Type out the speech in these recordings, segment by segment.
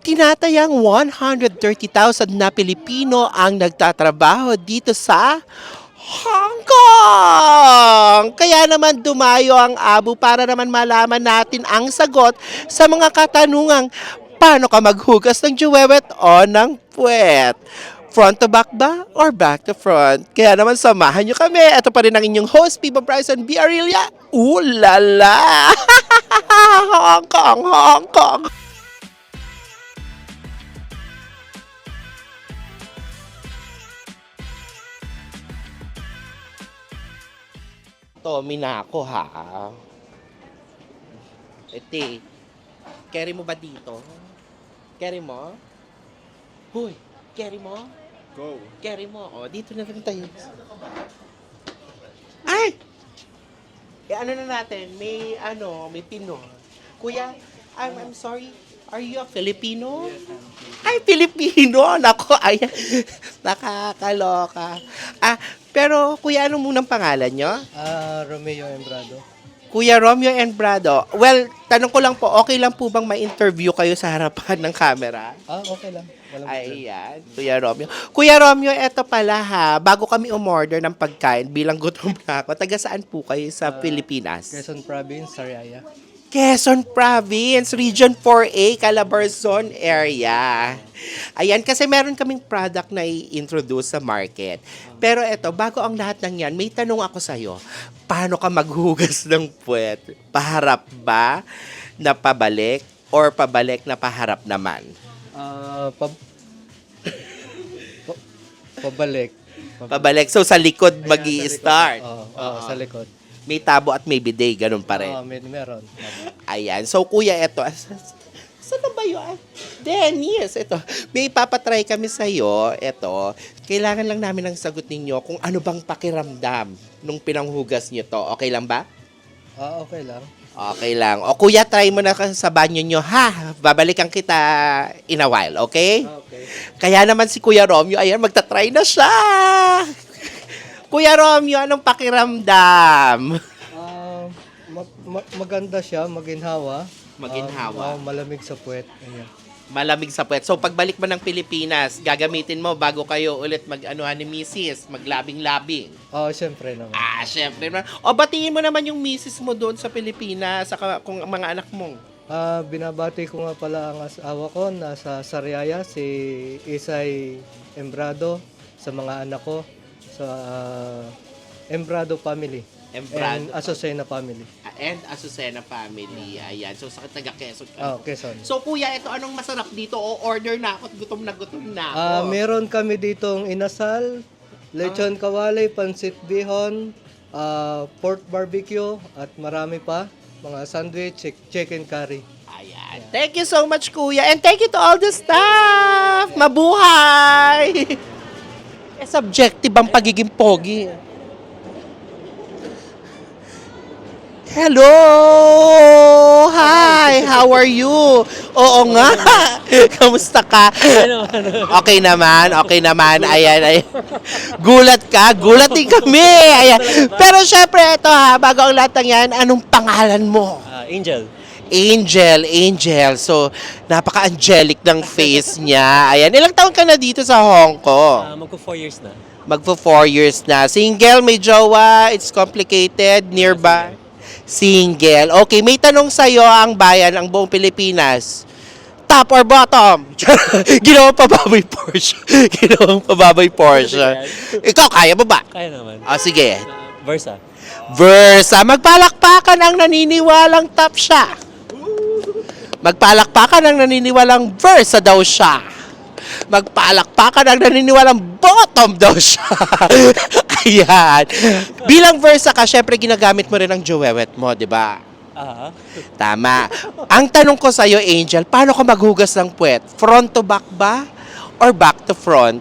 Tinatayang 130,000 na Pilipino ang nagtatrabaho dito sa Hong Kong! Kaya naman dumayo ang Abu para naman malaman natin ang sagot sa mga katanungang paano ka maghugas ng juwewet o ng puwet? Front to back ba or back to front? Kaya naman samahan nyo kami. Ito pa rin ang inyong host, Pipa Bryson B. Aurelia. Ooh la la! Hong Kong, Hong Kong! Tommy na ako ha. Ete, carry mo ba dito? Carry mo? Hoy, carry mo? Go. Carry mo. O, dito na lang tayo. Ay! Ano na natin? May Pinoy. Kuya, I'm sorry. Are you a Filipino? Ay, Filipino! Nako, ay, nakakaloka. Pero kuya, ano munang pangalan nyo? Romeo Embrado. Kuya Romeo and Brado. Well, tanong ko lang po, okay lang po bang ma-interview kayo sa harapan ng camera? Okay lang. Walang Ayan, Kuya Romeo. Kuya Romeo, eto pala ha, bago kami umorder ng pagkain, bilang gutom na ako, taga saan po kayo sa Pilipinas? Quezon Province, Sariaya. Quezon Province, Region 4A, Calabarzon area. Ayan, kasi meron kaming product na i-introduce sa market. Pero eto, bago ang lahat ng yan, may tanong ako sa'yo. Paano ka maghugas ng puwet? Paharap ba na pabalik or pabalik na paharap naman? Pabalik. Pabalik. So, sa likod mag-i-start. Oo, sa likod. May tabo at may bidet, ganun pa rin. Meron. Ayan. So, kuya, eto. Saan na ba yun? Dennis, eto. May papatry kami sa'yo. Eto. Kailangan lang namin ng sagot ninyo kung ano bang pakiramdam nung pinanghugas nyo to. Okay lang ba? Okay lang. Okay lang. O kuya, try mo na sa banyo nyo, ha? Babalikan kita in a while, okay? Okay. Kaya naman si Kuya Romeo, ayan, magta-try na siya! Kuya Romeo, anong pakiramdam? Maganda siya, maginhawa. Maginhawa. Malamig sa puwet. Ayan. Malamig sa puwet. So, pagbalik mo ng Pilipinas, gagamitin mo bago kayo ulit mag-anuhan ni Mrs., maglabing-labing. Siyempre naman. Syempre naman. O, batiin mo naman yung Mrs. mo doon sa Pilipinas, saka kung mga anak mo. Binabati ko nga pala ang asawa ko nasa Sariaya, si Isay Embrado, sa mga anak ko, sa Embrado family. Embrado. And Azucena family. And Azucena family. Ayan. So, sa taga Quezon ka. Quezon. So, kuya, ito anong masarap dito? O, order na ako. Gutom na ako. Meron kami ditong inasal, lechon kawali, pansit bihon, pork barbecue, at marami pa. Mga sandwich, chicken curry. Ayan. Thank you so much, kuya. And thank you to all the staff. Mabuhay! Subjective ang pagiging pogi. Hello! Hi! How are you? Oo nga. Kamusta ka? Okay naman. Ayan. Gulat ka? Gulat din kami. Ayan. Pero syempre, ito ha, bago ang lahat ng yan, anong pangalan mo? Angel. Angel. So, napaka-angelic ng face niya. Ayan. Ilang taon ka na dito sa Hong Kong? Magko 4 years na. Magpo 4 years na. Single, may jowa, it's complicated, nearby. Single. Okay, may tanong sa'yo ang bayan, ang buong Pilipinas. Top or bottom? Ginawang pababoy Porsche. Ikaw, kaya mo ba? Kaya naman. Sige. Versa. Versa. Magpalakpakan ang naniniwalang top siya. Magpalakpakan ang naniniwalang Versa daw siya. Magpalakpakan ang naniniwalang bottom daw siya. Ayan. Bilang Versa ka, syempre ginagamit mo rin ang juwewet mo, di ba? Tama. Ang tanong ko sa'yo, Angel, paano ka maghugas ng puwet? Front to back ba? Or back to front?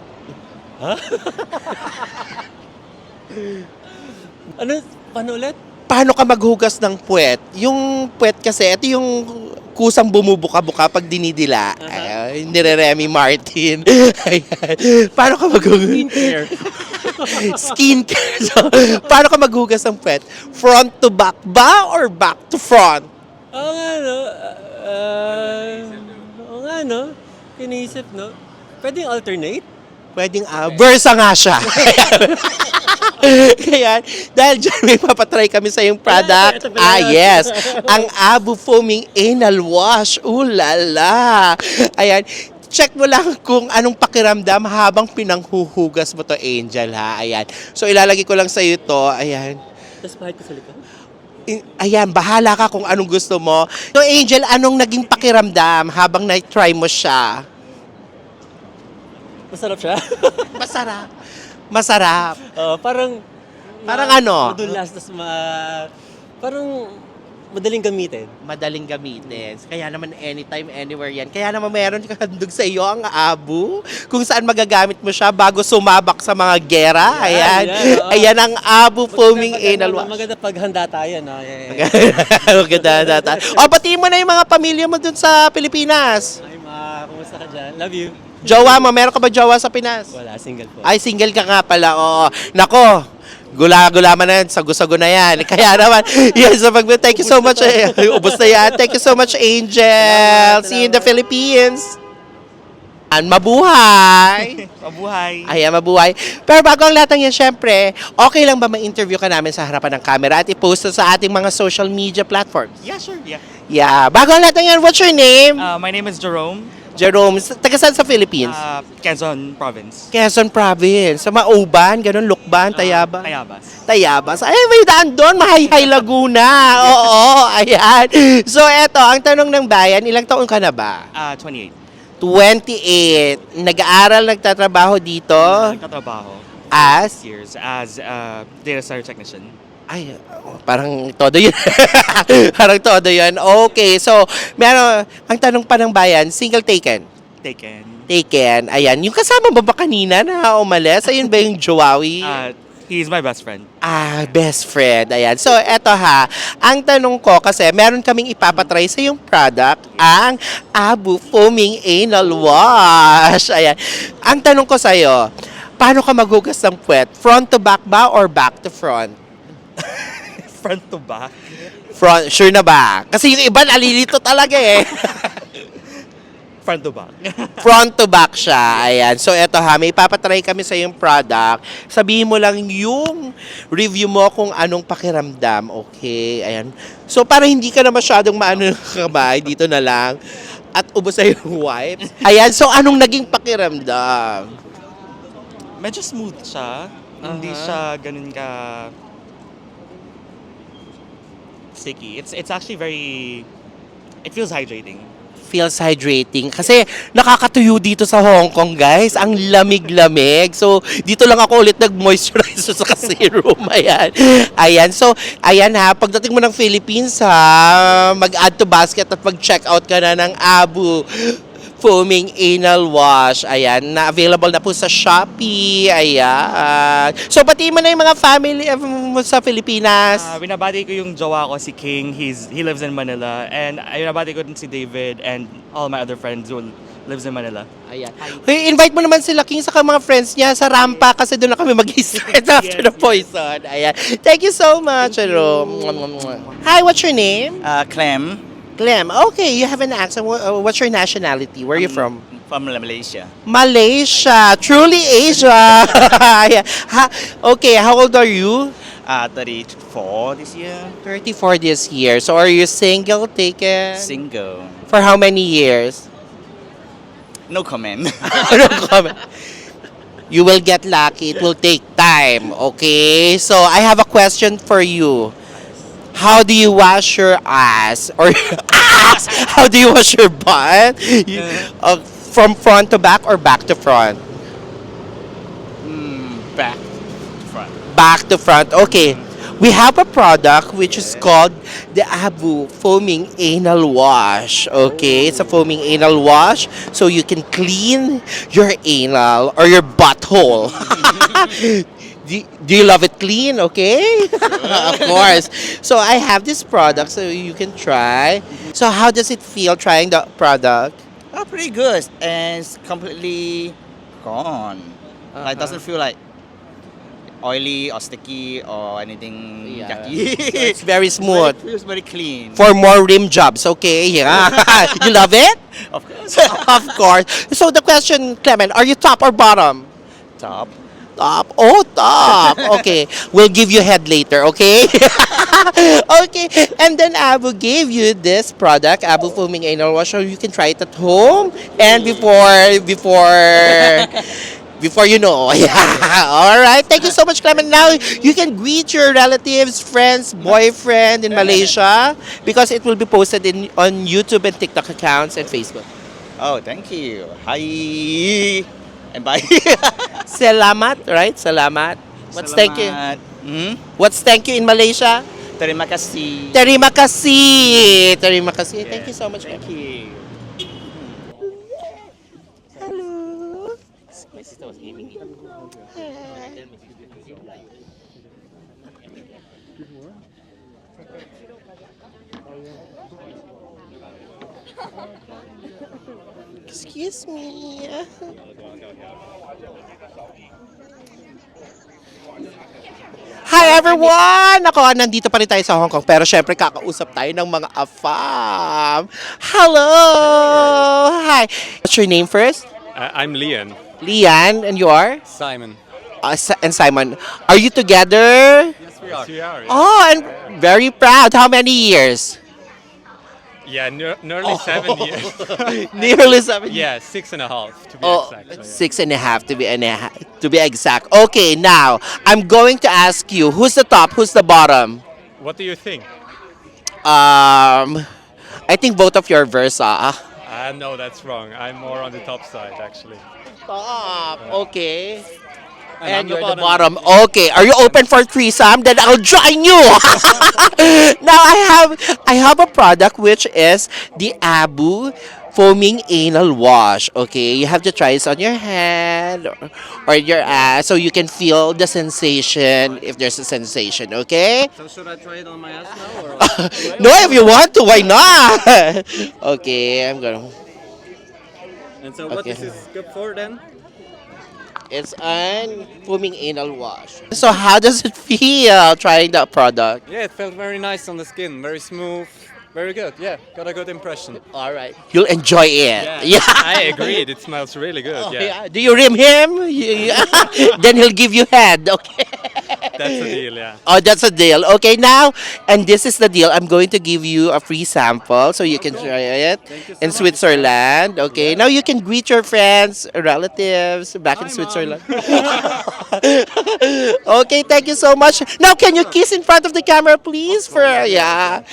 Paano ulit? Paano ka maghugas ng puwet? Yung puwet kasi, ito yung kusang bumubuka-buka pag dinidila. Nire-Remy Martin. Ayan. Paano ka maghugas? Skincare. So, paano ka maghugas ng puwet? Front to back ba or back to front? Oo nga, no? Iniisip, no? Pwedeng alternate? Pwedeng versa nga siya. Kaya, dahil dyan may papatry kami sa yung product. Ito pala yun. Yes. Ang Abu Foaming Anal Wash. Ulala. Ayan. Check mo lang kung anong pakiramdam habang pinanghuhugas mo to, Angel, ha? Ayan. So, ilalagay ko lang sa iyo to. Ayan. Tapos pahit ko sa likod. Ayan, bahala ka kung anong gusto mo. So, Angel, anong naging pakiramdam habang na-try mo siya? Masarap siya. Masarap. Masarap. Parang... Parang ano? Madulas, tas parang madaling gamitin. Madaling gamitin. Kaya naman anytime, anywhere yan. Kaya naman meron handog sa iyo ang Abu kung saan magagamit mo siya bago sumabak sa mga gera. Ayan. oo. Ayan ang Abu Foaming Anal Wash. Maganda paghanda tayo, no? Maganda data. O, batiin mo na yung mga pamilya mo dun sa Pilipinas. Ay, kumusta ka dyan? Love you. Jowa mo, meron ka ba jowa sa Pinas? Wala, single po. Ay, single ka nga pala. Oo. Nako, gula-gulaman na yan. Sago-sago na yan. Kaya naman, yes, thank you so much. Ubus na yan. Thank you so much, Angel. See you in the Philippines. Mabuhay! Mabuhay. Ayan, mabuhay. Pero bago ang lahat ng yan, syempre, okay lang ba ma-interview ka namin sa harapan ng camera at i-post sa ating mga social media platforms? Yeah, sure. Yeah. Yeah. Bago ang lahat ng yan, what's your name? My name is Jerome. Jerome. Taga saan sa Philippines? Quezon Province. Quezon Province. Sa Mauban, ganun, Lukban, Tayabas. Tayabas. Tayabas. Ay, may daan doon. Mahayhay Laguna. Oo, ayan. So, eto, ang tanong ng bayan, ilang taon ka na ba? 28. 28. Nag-aaral, nagtatrabaho dito Nagtatrabaho. as... Years as data center technician. Ay, parang todo yun. Parang todo yun. Okay, so, meron, ang tanong pa ng bayan, single taken? Taken. Taken. Ayan. Yung kasama mo ba kanina na umalis? Ayun ba yung Joawi? He's my best friend. Best friend. Ayan. So, eto ha. Ang tanong ko kasi, meron kaming ipapatry sa yung product, ang Abu Foaming Anal Wash. Ayan. Ang tanong ko sa'yo, paano ka maghugas ng puwet? Front to back ba or back to front? Front to back. Front, sure na ba? Kasi yung iba nalilito talaga eh. Front to back. Front to back siya. Ayan. So, eto ha, may ipapatry kami sa yung product. Sabihin mo lang yung review mo kung anong pakiramdam. Okay? Ayan. So, para hindi ka na masyadong maano ng kamay, dito na lang. At ubos na yung wipes. Ayan. So, anong naging pakiramdam? Medyo smooth siya. Hindi siya ganun ka sticky. It's actually it feels hydrating. Feels hydrating. Kasi nakakatuyo dito sa Hong Kong, guys. Ang lamig-lamig. So, dito lang ako ulit nag-moisturize sa serum. Ayan. Ayan. So, ayan ha. Pagdating mo ng Philippines ha, mag-add to basket at mag-check out ka na ng Abu Foaming Anal Wash. Ayan. Na-available na po sa Shopee. Ayan. So, pati mo na yung mga family mo sa Pilipinas. Binabati ko yung jowa ko, si King. He lives in Manila. And binabati ko din si David and all my other friends who lives in Manila. Ayan. Hey, invite mo naman sila King sa mga friends niya sa Rampa kasi doon na kami mag-start after the poison. Ayan. Thank you so much, Jerome. Hi, what's your name? Clem Clem. Okay, you have an accent. What's your nationality? Where are you from? from Malaysia. Malaysia. Truly Asia. Yeah. Okay, how old are you? 34 this year. 34 this year. So are you single, taken? Single. For how many years? No comment. No comment. You will get lucky. It will take time. Okay? So, I have a question for you. How do you wash your ass? Or ass? How do you wash your butt? From front to back or back to front? Back to front. Back to front. Okay. We have a product which is called the Abu Foaming Anal Wash. Okay, it's a foaming anal wash so you can clean your anal or your butthole. Do you love it clean? Okay, of course. So I have this product so you can try. So how does it feel trying the product? Oh, pretty good. And it's completely gone. Like, doesn't feel like oily or sticky or anything Yeah. yucky. It's very smooth. It feels very clean. For more rim jobs, okay? Yeah. You love it? Of course. Of course. So the question, Clement, are you top or bottom? Top. Top. Oh, top. Okay. We'll give you head later, okay? Okay. And then Abu gave you this product, Abu Foaming Anal Wash, so you can try it at home. And before you know. Yeah. All right. Thank you so much, Clement. Now you can greet your relatives, friends, boyfriend in Malaysia because it will be posted on YouTube and TikTok accounts and Facebook. Oh, thank you. Hi. And bye. Salamat, right? Salamat. What's thank you? Salamat. What's thank you in Malaysia? Terima kasih. Terima kasih. Terima kasih. Thank you so much. Thank you. Hello. Excuse me. Hi everyone! Ako, nandito pa rin tayo sa Hong Kong pero syempre kakausap tayo ng mga AFAM. Hello! Hi! What's your name first? I'm Lian. Lian, and you are? Simon. And Simon. Are you together? Yes, we are. Oh, and very proud. How many years? Yeah, nearly 7 years. Nearly 7 years. Yeah, 6.5 to be Oh, exact. So, 6.5 to be exact. Okay, now I'm going to ask you, who's the top, who's the bottom? What do you think? I think both of your versa. No, that's wrong. I'm more on the top side, actually. Top. Okay. And And I'm the you're the bottom. bottom. Okay. Are you open for threesome? Then I'll join you. Now I have a product which is the Abu Foaming Anal Wash. Okay, you have to try this on your hand or your ass so you can feel the sensation if there's a sensation. Okay. So should I try it on my ass now? Or? No, if you want to, why not? Okay, I'm gonna. And so what Okay. this is good for then? It's an foaming anal wash. So how does it feel trying that product? Yeah, it felt very nice on the skin, very smooth, very good. Yeah, got a good impression. All right. You'll enjoy it. Yeah. I agreed. It smells really good. Oh, yeah. yeah. Do you rim him? Then he'll give you head. Okay. That's the deal. Yeah. Oh, that's a deal. Okay, now, and this is the deal. I'm going to give you a free sample so you can try it in Switzerland. Okay, now you can greet your friends, relatives back in Switzerland. Okay, thank you so much. Now, can you kiss in front of the camera, please? Yeah.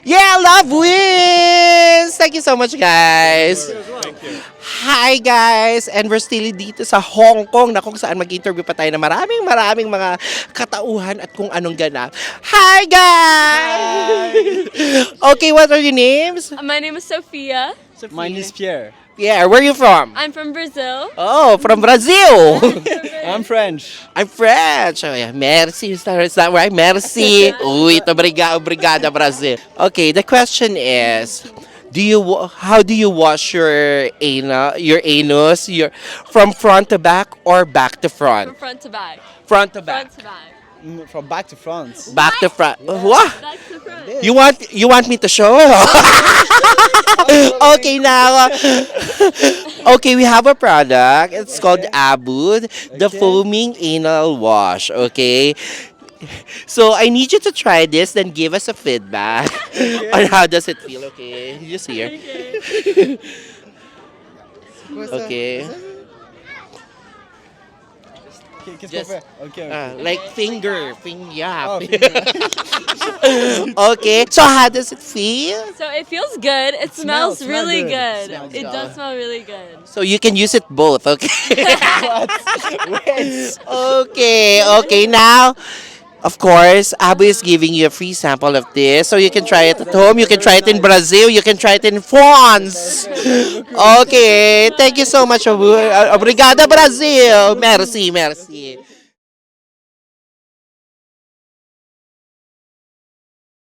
Yeah, love wins! Thank you so much, guys. Thank you. Hi guys! And we're still dito sa Hong Kong na kung saan mag-interview pa tayo ng maraming mga katauhan at kung anong ganap. Hi guys! Okay, what are your names? My name is Sophia. Mine is Pierre. Yeah, where are you from? I'm from Brazil. Oh, from Brazil! I'm French. I'm French. Oh, yeah. Merci. Is that right? Merci. Uy, ito obrigada, Brazil. Okay, the question is, how do you wash your anus, from front to back or back to From front? front to back. Front to back. Front to back. From back to front. Back to front. What? Back to front. You want me to show? Okay, now. Okay, we have a product. It's called Abu, the foaming anal wash. Okay. So I need you to try this, then give us a feedback on how does it feel. Okay, just here. Okay. Just, like finger, yeah. Okay, so how does it feel? So it feels good. It smells really good. Smells It does smell really good. So you can use it both, okay? Okay, now, of course, Abu is giving you a free sample of this, so you can try it at home, you can try it in Brazil, you can try it in France. Okay, thank you so much, Abu. Obrigada, Brazil. Merci.